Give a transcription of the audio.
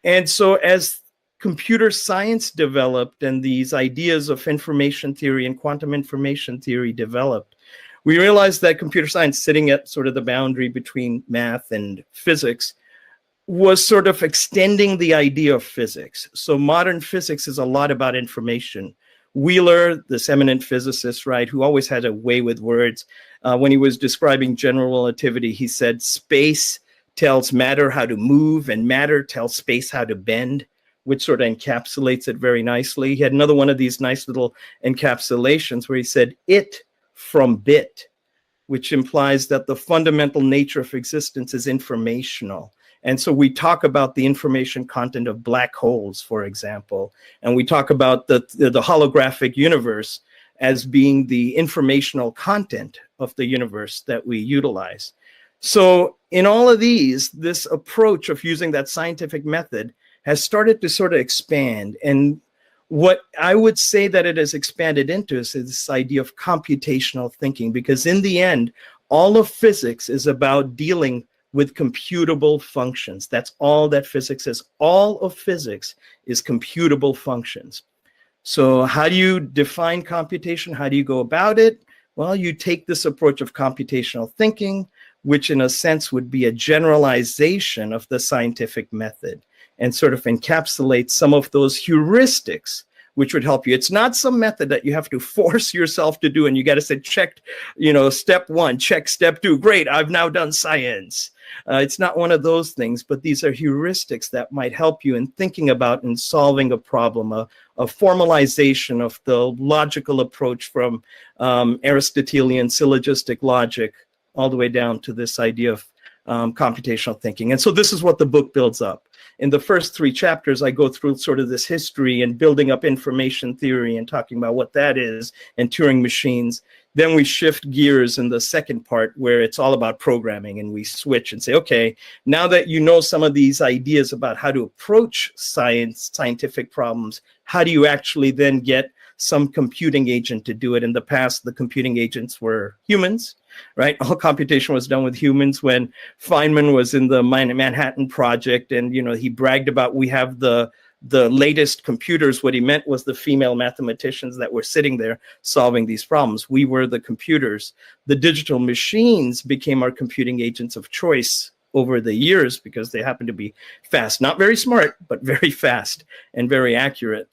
And so as computer science developed and these ideas of information theory and quantum information theory developed, we realized that computer science, sitting at sort of the boundary between math and physics, was sort of extending the idea of physics. So modern physics is a lot about information. Wheeler, this eminent physicist, right, who always had a way with words, when he was describing general relativity, he said, space tells matter how to move and matter tells space how to bend, which sort of encapsulates it very nicely. He had another one of these nice little encapsulations where he said, it from bit, which implies that the fundamental nature of existence is informational. And so we talk about the information content of black holes, for example, and we talk about the holographic universe as being the informational content of the universe that we utilize. So in all of these, this approach of using that scientific method has started to sort of expand. And what I would say that it has expanded into is this idea of computational thinking, because in the end, all of physics is about dealing with computable functions. That's all that physics is. All of physics is computable functions. So how do you define computation? How do you go about it? Well, you take this approach of computational thinking, which in a sense would be a generalization of the scientific method, and sort of encapsulate some of those heuristics which would help you. It's not some method that you have to force yourself to do and you got to say, check, step one, check step two. Great, I've now done science. It's not one of those things, but these are heuristics that might help you in thinking about and solving a problem, a formalization of the logical approach from Aristotelian syllogistic logic all the way down to this idea of computational thinking. And so this is what the book builds up. In the first 3 chapters, I go through sort of this history and building up information theory and talking about what that is and Turing machines. Then we shift gears in the second part where it's all about programming, and we switch and say, okay, now that you know some of these ideas about how to approach scientific problems, how do you actually then get some computing agent to do it? In the past, the computing agents were humans, right? All computation was done with humans. When Feynman was in the Manhattan Project and, he bragged about, we have the latest computers, what he meant was the female mathematicians that were sitting there solving these problems. We were the computers. The digital machines became our computing agents of choice over the years because they happen to be fast, not very smart, but very fast and very accurate.